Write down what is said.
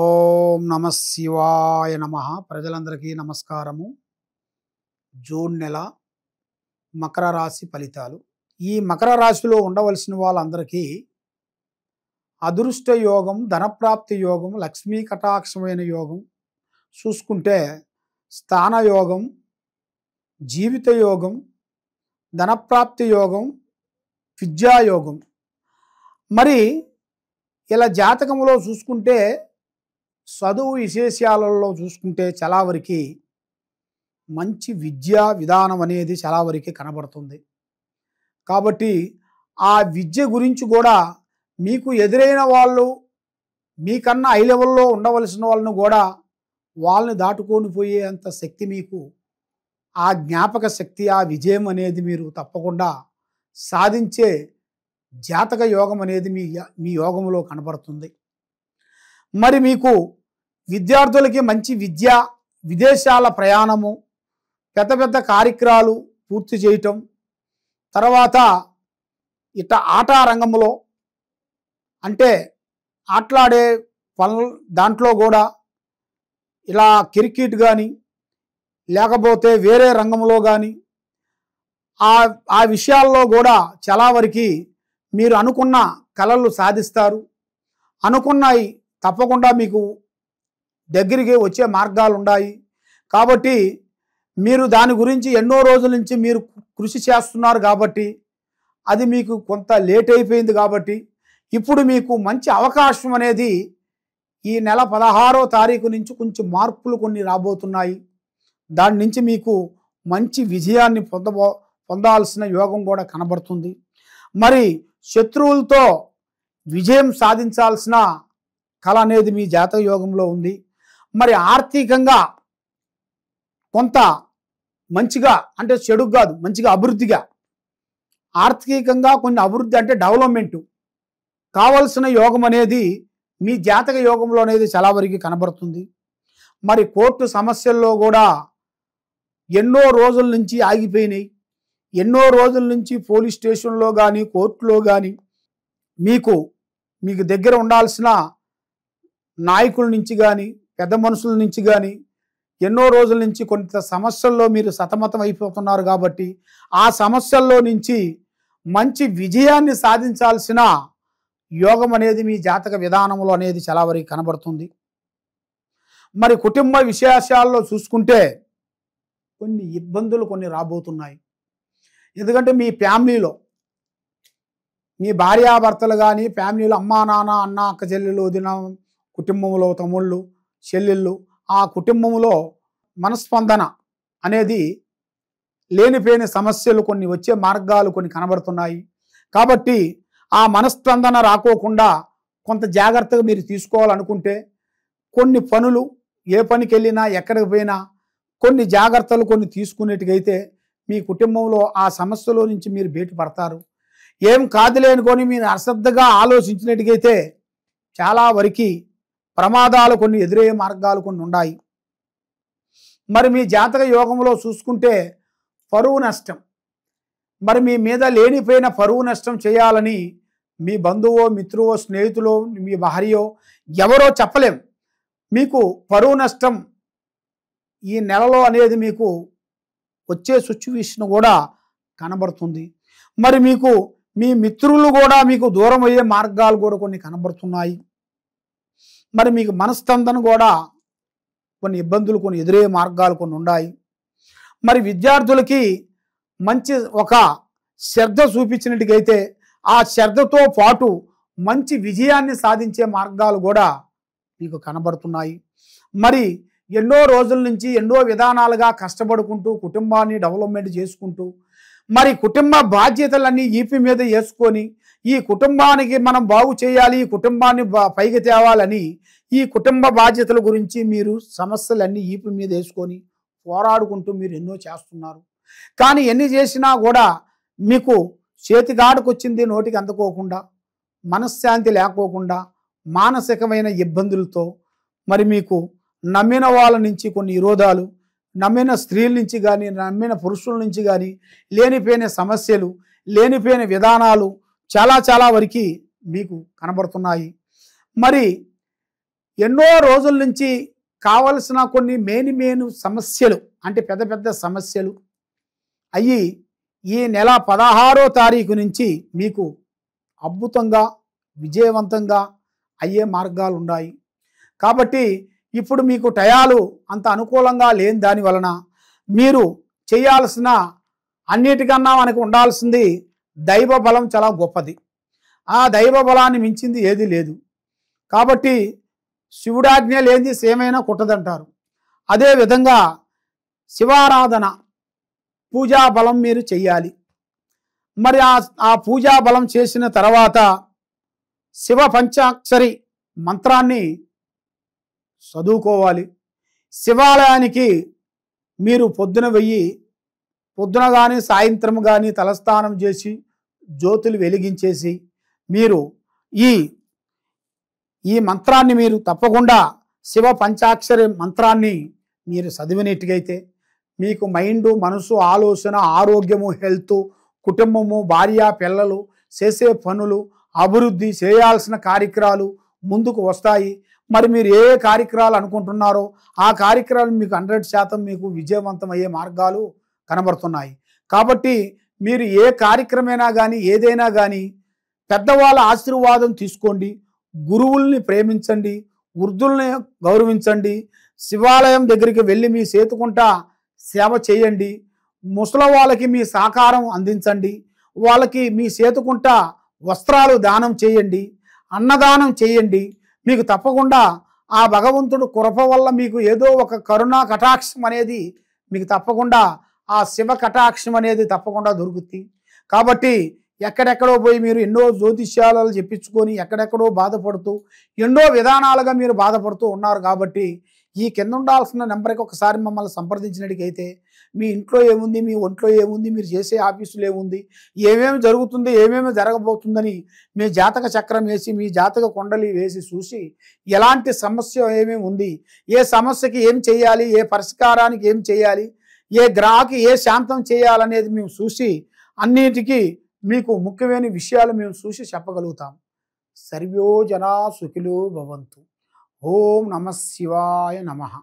ఓం నమ శివాయ నమ. ప్రజలందరికీ నమస్కారము. జూన్ నెల మకర రాశి ఫలితాలు. ఈ మకర రాశిలో ఉండవలసిన వాళ్ళందరికీ అదృష్ట యోగం, ధనప్రాప్తి యోగం, లక్ష్మీ కటాక్షమైన యోగం చూసుకుంటే స్థాన యోగం, జీవిత యోగం, ధనప్రాప్తి యోగం, విద్యాయోగం. మరి ఇలా జాతకంలో చూసుకుంటే చదువు విశేషాలలో చూసుకుంటే చాలా వరకు మంచి విద్యా విధానం అనేది చాలా వరకు కనబడుతుంది. కాబట్టి ఆ విద్య గురించి కూడా మీకు ఎదురైన వాళ్ళు మీకన్నా హై లెవెల్లో ఉండవలసిన వాళ్ళను కూడా వాళ్ళని దాటుకొని పోయేంత శక్తి మీకు, ఆ జ్ఞాపక శక్తి, ఆ విజయం అనేది మీరు తప్పకుండా సాధించే జాతక యోగం అనేది మీ యోగంలో కనబడుతుంది. మరి మీకు విద్యార్థులకి మంచి విద్య, విదేశాల ప్రయాణము, పెద్ద పెద్ద కార్యక్రమాలు పూర్తి చేయటం, తర్వాత ఆట రంగంలో అంటే ఆటలాడే పనులు దాంట్లో కూడా ఇలా క్రికెట్ కానీ లేకపోతే వేరే రంగంలో కానీ ఆ విషయాల్లో కూడా చాలా వరకు మీరు అనుకున్న కలలు సాధిస్తారు. అనుకున్నాయి తప్పకుండా మీకు దగ్గరికి వచ్చే మార్గాలు ఉన్నాయి. కాబట్టి మీరు దాని గురించి ఎన్నో రోజుల నుంచి మీరు కృషి చేస్తున్నారు కాబట్టి అది మీకు కొంత లేట్ అయిపోయింది. కాబట్టి ఇప్పుడు మీకు మంచి అవకాశం అనేది ఈ నెల 16వ తారీఖు నుంచి కొంచెం మార్పులు కొన్ని రాబోతున్నాయి. దాని నుంచి మీకు మంచి విజయాన్ని పొందాల్సిన యోగం కూడా కనబడుతుంది. మరి శత్రువులతో విజయం సాధించాల్సిన కళ అనేది మీ జాతక యోగంలో ఉంది. మరి ఆర్థికంగా కొంత మంచిగా, అంటే చెడు కాదు, మంచిగా అభివృద్ధిగా, ఆర్థికంగా కొన్ని అభివృద్ధి అంటే డెవలప్మెంటు కావలసిన యోగం అనేది మీ జాతక యోగంలో అనేది చాలా వరకు కనబడుతుంది. మరి కోర్టు సమస్యల్లో కూడా ఎన్నో రోజుల నుంచి ఆగిపోయినాయి. ఎన్నో రోజుల నుంచి పోలీస్ స్టేషన్లో కానీ కోర్టులో కానీ మీకు దగ్గర ఉండాల్సిన నాయకుల నుంచి కానీ పెద్ద మనుషుల నుంచి కానీ ఎన్నో రోజుల నుంచి కొంత సమస్యల్లో మీరు సతమతం అయిపోతున్నారు. కాబట్టి ఆ సమస్యల్లో నుంచి మంచి విజయాన్ని సాధించాల్సిన యోగం అనేది మీ జాతక విధానంలో అనేది చాలా వరకు కనబడుతుంది. మరి కుటుంబ విశేషాల్లో చూసుకుంటే కొన్ని ఇబ్బందులు కొన్ని రాబోతున్నాయి. ఎందుకంటే మీ ఫ్యామిలీలో మీ భార్యాభర్తలు కానీ ఫ్యామిలీలో అమ్మా నాన్న, అన్న అక్క చెల్లెలు, వదిన, కుటుంబంలో తమ్ముళ్ళు చెల్లెళ్ళు, ఆ కుటుంబంలో మనస్పందన అనేది లేనిపోయిన సమస్యలు కొన్ని వచ్చే మార్గాలు కొన్ని కనబడుతున్నాయి. కాబట్టి ఆ మనస్పందన రాకోకుండా కొంత జాగ్రత్తగా మీరు తీసుకోవాలనుకుంటే కొన్ని పనులు, ఏ పనికి వెళ్ళినా ఎక్కడికి పోయినా కొన్ని జాగ్రత్తలు కొన్ని తీసుకునేట్టుగైతే మీ కుటుంబంలో ఆ సమస్యలో నుంచి మీరు బయటపడతారు. ఏం కాదులే అనుకొని మీరు అశ్రద్ధగా ఆలోచించినట్టుగైతే చాలా వరకు ప్రమాదాలు కొన్ని ఎదురయ్యే మార్గాలు కొన్ని ఉన్నాయి. మరి మీ జాతక యోగంలో చూసుకుంటే పరువు నష్టం, మరి మీ మీద లేనిపోయిన పరువు నష్టం చేయాలని మీ బంధువో, మిత్రువో, స్నేహితులో, మీ భార్యో ఎవరో చెప్పలేం. మీకు పరువు నష్టం ఈ నెలలో అనేది మీకు వచ్చే సిచ్యువేషన్ కూడా కనబడుతుంది. మరి మీకు మీ మిత్రులు కూడా మీకు దూరం అయ్యే మార్గాలు కూడా కొన్ని కనబడుతున్నాయి. మరి మీకు మనస్పందన కూడా కొన్ని ఇబ్బందులు కొన్ని ఎదురయ్యే మార్గాలు కొన్ని ఉన్నాయి. మరి విద్యార్థులకి మంచి ఒక శ్రద్ధ చూపించినట్టుగైతే ఆ శ్రద్ధతో పాటు మంచి విజయాన్ని సాధించే మార్గాలు కూడా మీకు కనబడుతున్నాయి. మరి ఎన్నో రోజుల నుంచి ఎన్నో విధానాలుగా కష్టపడుకుంటూ కుటుంబాన్ని డెవలప్మెంట్ చేసుకుంటూ మరి కుటుంబ బాధ్యతలన్నీ ఈపి మీద వేసుకొని ఈ కుటుంబానికి మనం బాగు చేయాలి, ఈ కుటుంబాన్ని పైకి తేవాలని ఈ కుటుంబ బాధ్యతల గురించి మీరు సమస్యలన్నీ ఈపి మీద వేసుకొని పోరాడుకుంటూ మీరు ఎన్నో చేస్తున్నారు. కానీ ఎన్ని చేసినా కూడా మీకు చేతిగాడుకు వచ్చింది నోటికి అందుకోకుండా, మనశ్శాంతి లేకోకుండా, మానసికమైన ఇబ్బందులతో మరి మీకు నమ్మిన వాళ్ళ నుంచి కొన్ని విరోధాలు, నమ్మిన స్త్రీల నుంచి కానీ నమ్మిన పురుషుల నుంచి కానీ లేనిపోయిన సమస్యలు, లేనిపోయిన విధానాలు చాలా వరకు మీకు కనబడుతున్నాయి. మరి ఎన్నో రోజుల నుంచి కావలసిన కొన్ని మేను సమస్యలు, అంటే పెద్ద పెద్ద సమస్యలు అయ్యి ఈ నెల 16వ తారీఖు నుంచి మీకు అద్భుతంగా విజయవంతంగా అయ్యే మార్గాలు ఉన్నాయి. కాబట్టి ఇప్పుడు మీకు టయాలు అంత అనుకూలంగా లేని దాని వలన మీరు చేయాల్సిన అన్నిటికన్నా మనకు ఉండాల్సింది దైవ బలం చాలా గొప్పది. ఆ దైవ బలాన్ని మించింది ఏది లేదు. కాబట్టి శివుడాజ్ఞ లేనిది సేమైనా కుట్టదంటారు. అదేవిధంగా శివారాధన పూజా బలం మీరు చెయ్యాలి. మరి ఆ పూజా బలం చేసిన తర్వాత శివ పంచాక్షరి మంత్రాన్ని చదువుకోవాలి. శివాలయానికి మీరు పొద్దున కానీ సాయంత్రం కానీ తలస్నానం చేసి జ్యోతులు వెలిగించేసి మీరు ఈ మంత్రాన్ని మీరు తప్పకుండా శివ పంచాక్షరి మంత్రాన్ని మీరు చదివినట్టుగైతే మీకు మైండ్, మనసు, ఆలోచన, ఆరోగ్యము, హెల్త్, కుటుంబము, భార్య, పిల్లలు, చేసే పనులు, అభివృద్ధి, చేయాల్సిన కార్యక్రమాలు ముందుకు వస్తాయి. మరి మీరు ఏ కార్యక్రమాలు అనుకుంటున్నారో ఆ కార్యక్రమాలు మీకు 100% మీకు విజయవంతమయ్యే మార్గాలు కనబడుతున్నాయి. కాబట్టి మీరు ఏ కార్యక్రమైనా కానీ ఏదైనా కానీ పెద్దవాళ్ళ ఆశీర్వాదం తీసుకోండి. గురువుల్ని ప్రేమించండి, వృద్ధుల్ని గౌరవించండి. శివాలయం దగ్గరికి వెళ్ళి మీ సేతుకుంటా సేవ చేయండి. ముసలి వాళ్ళకి మీ సహకారం అందించండి. వాళ్ళకి మీ సేతుకుంటా వస్త్రాలు దానం చేయండి, అన్నదానం చేయండి. మీకు తప్పకుండా ఆ భగవంతుడు కృప వల్ల మీకు ఏదో ఒక కరుణా కటాక్షం అనేది మీకు తప్పకుండా ఆ శివ కటాక్షం అనేది తప్పకుండా దొరుకుతుంది. కాబట్టి ఎక్కడెక్కడో పోయి మీరు ఎన్నో జ్యోతిష్యాలు చెప్పించుకొని ఎక్కడెక్కడో బాధపడుతూ ఎన్నో విధానాలుగా మీరు బాధపడుతూ ఉన్నారు. కాబట్టి ఈ కింద ఉండాల్సిన నెంబర్కి ఒకసారి మమ్మల్ని సంప్రదించినట్టుకైతే మీ ఇంట్లో ఏముంది, మీ ఒంట్లో ఏముంది, మీరు చేసే ఆఫీసులో ఏముంది, ఏమేమి జరుగుతుంది, ఏమేమి జరగబోతుందని మీ జాతక చక్రం వేసి మీ జాతక కుండలి వేసి చూసి ఎలాంటి సమస్య ఏమేమి ఉంది, ఏ సమస్యకి ఏం చేయాలి, ఏ పరిష్కారానికి ఏం చేయాలి, ఏ గ్రహానికి ఏ శాంతం చేయాలనేది మేము చూసి అన్నిటికీ మీకు ముఖ్యమైన విషయాలు మేము చూసి చెప్పగలుగుతాం. సర్వో జనా సుఖినో భవంతు. ఓం నమః శివాయ నమః.